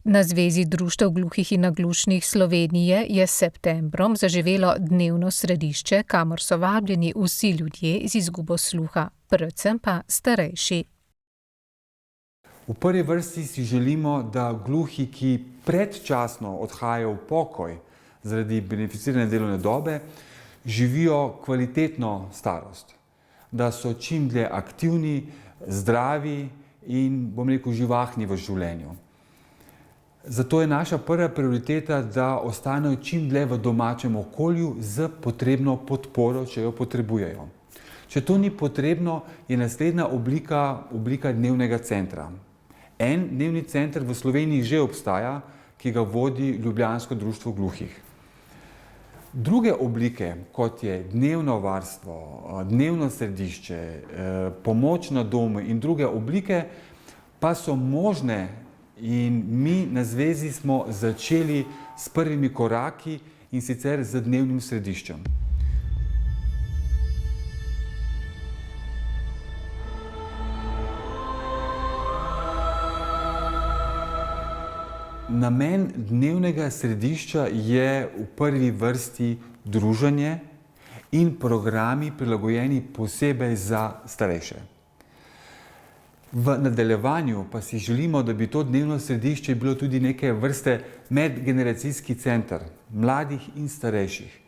Na Zvezi društev gluhih in naglušnih Slovenije je s septembrom zaživelo dnevno središče, kamor so vabljeni vsi ljudje z izgubo sluha, predvsem pa starejši. V prvi vrsti si želimo, da gluhi, ki predčasno odhajajo v pokoj zaradi beneficirane delovne dobe, živijo kvalitetno starost. Da so čim dlje aktivni, zdravi in, živahni v življenju. Zato je naša prva prioriteta, da ostanejo čim dlje v domačem okolju z potrebno podporo, če jo potrebujejo. Če to ni potrebno, je naslednja oblika dnevnega centra. En dnevni center v Sloveniji že obstaja, ki ga vodi Ljubljansko društvo gluhih. Druge oblike, kot je dnevno varstvo, dnevno središče, pomoč na domu in druge oblike, pa so možne in mi na Zvezi smo začeli s prvimi koraki in sicer z dnevnim središčem. Namen dnevnega središča je v prvi vrsti druženje in programi prilagojeni posebej za starejše. V nadaljevanju pa si želimo, da bi to dnevno središče bilo tudi neke vrste medgeneracijski center mladih in starejših.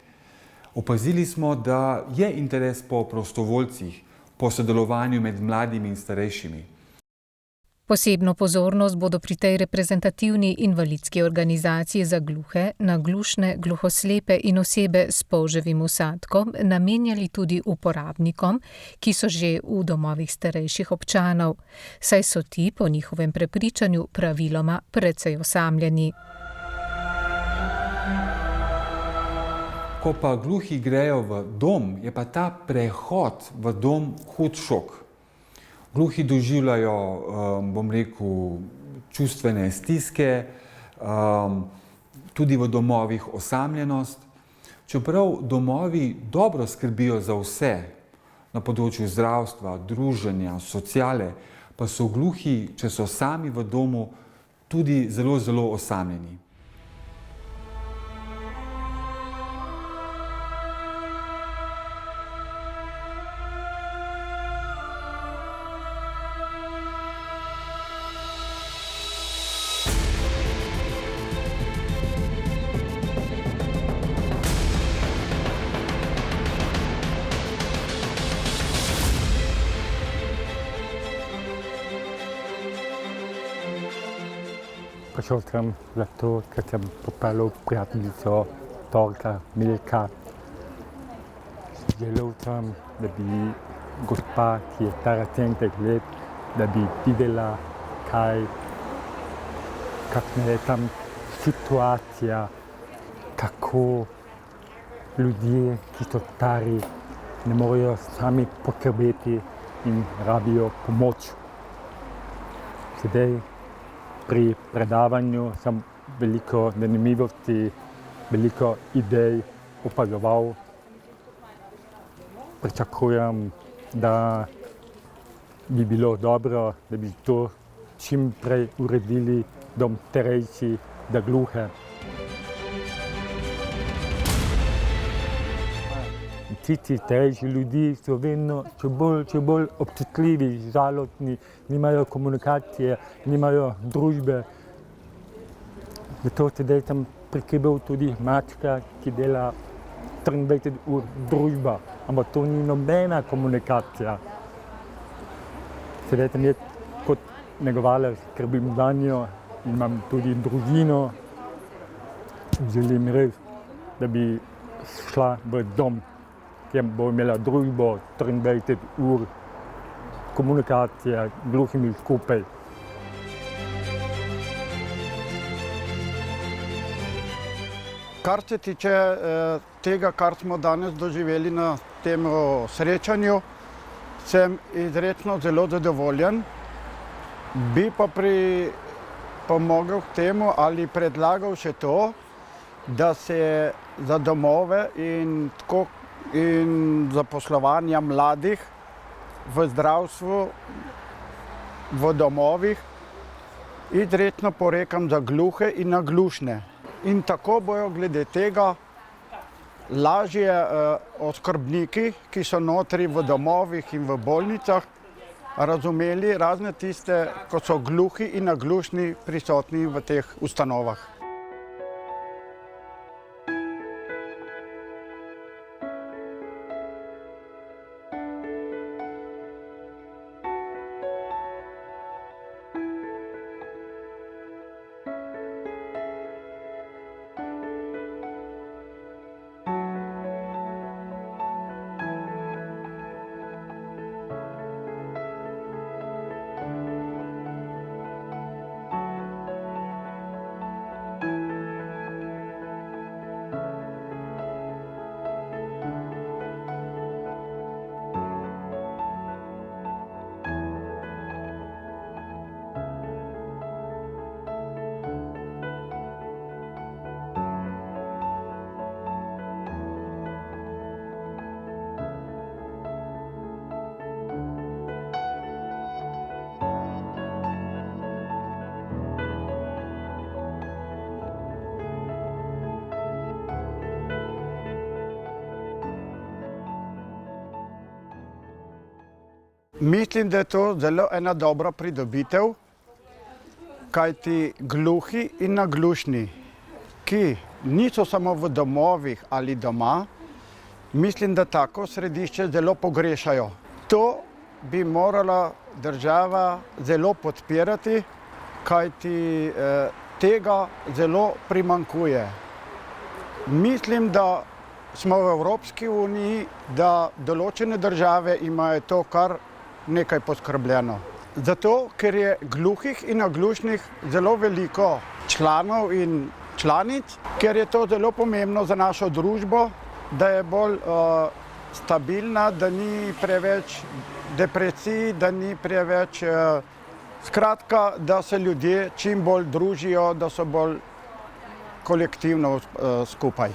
Opazili smo, da je interes po prostovoljcih, po sodelovanju med mladimi in starejšimi. Posebno pozornost bodo pri tej reprezentativni invalidski organizaciji za gluhe, naglušne, gluhoslepe in osebe s polževim vsadkom namenjali tudi uporabnikom, ki so že v domovih starejših občanov, saj so ti po njihovem prepričanju praviloma precej osamljeni. Ko pa gluhi grejo v dom, je pa ta prehod v dom hud šok. Gluhi doživljajo, čustvene stiske, tudi v domovih osamljenost. Čeprav domovi dobro skrbijo za vse na področju zdravstva, druženja, sociale, pa so gluhi, če so sami v domu, tudi zelo, zelo osamljeni. Prišel sem zato, ker sem popeljal prijateljico Torka Milka. Želel sem, da bi gospa, ki je stara 70 let, da bi videla, kakšna je tam situacija, kako ljudje, ki so stari, ne morejo sami poskrbeti in rabijo pomoč. Sedaj pri predavanju sem veliko zanimivosti, veliko idej opazoval. Pričakujem, da bi bilo dobro, da bi to čim prej uredili dom starejših za gluhe. Tisti starejši ljudi so vedno še bolj občutljivi, žalostni, nimajo komunikacije, nimajo družbe. Zato sedaj sem prikrbel tudi mačka, ki dela 23 ur družba, ampak to ni nobena komunikacija. Sedaj sem jaz kot negovalec, skrbim zanjo in imam tudi družino. Želim res, da bi šla v dom, kjer bo imela družbo 23 ur, komunikacija gluhimi skupaj. Kar se tiče tega, kar smo danes doživeli na tem srečanju, sem izrecno zelo zadovoljen. Bi pa pomogel k temu ali predlagal še to, da se za domove in zaposlovanja mladih v zdravstvu, v domovih izrecno porekam za gluhe in naglušne. In tako bojo glede tega lažje oskrbniki, ki so notri v domovih in v bolnicah, razumeli razne tiste, ko so gluhi in naglušni prisotni v teh ustanovah. Mislim, da je to zelo ena dobra pridobitev, kajti gluhi in naglušni, ki niso samo v domovih ali doma, mislim, da tako središče zelo pogrešajo. To bi morala država zelo podpirati, kajti tega zelo primanjkuje. Mislim, da smo v Evropski uniji, da določene države imajo to kar nekaj poskrbljeno. Zato, ker je gluhih in naglušnih zelo veliko članov in članic, ker je to zelo pomembno za našo družbo, da je bolj stabilna, da ni preveč depresij, da ni preveč, skratka, da se ljudje čim bolj družijo, da so bolj kolektivno skupaj.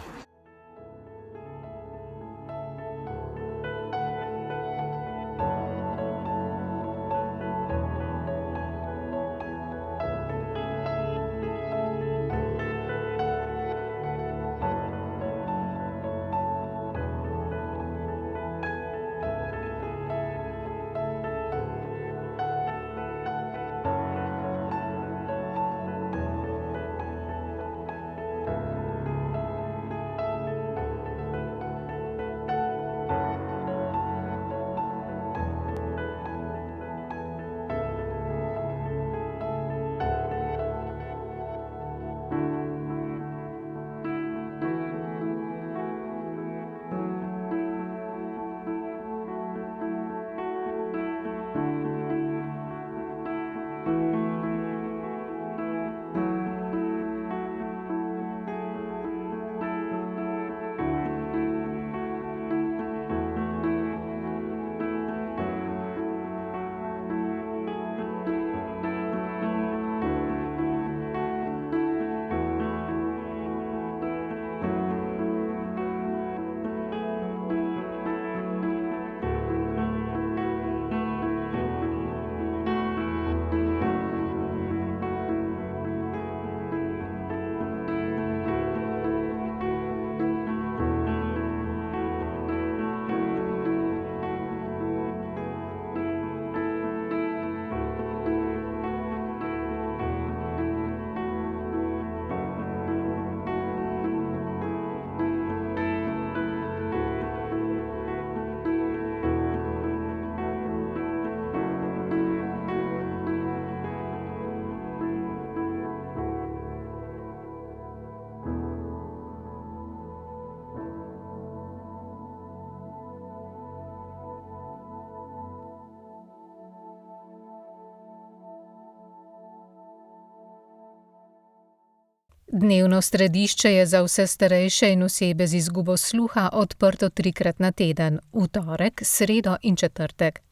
Dnevno središče je za vse starejše in osebe z izgubo sluha odprto 3-krat na teden, v torek, sredo in četrtek.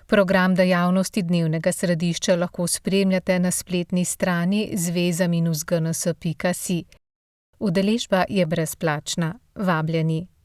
Program dejavnosti dnevnega središča lahko spremljate na spletni strani zveza-gns.si. Udeležba je brezplačna. Vabljeni.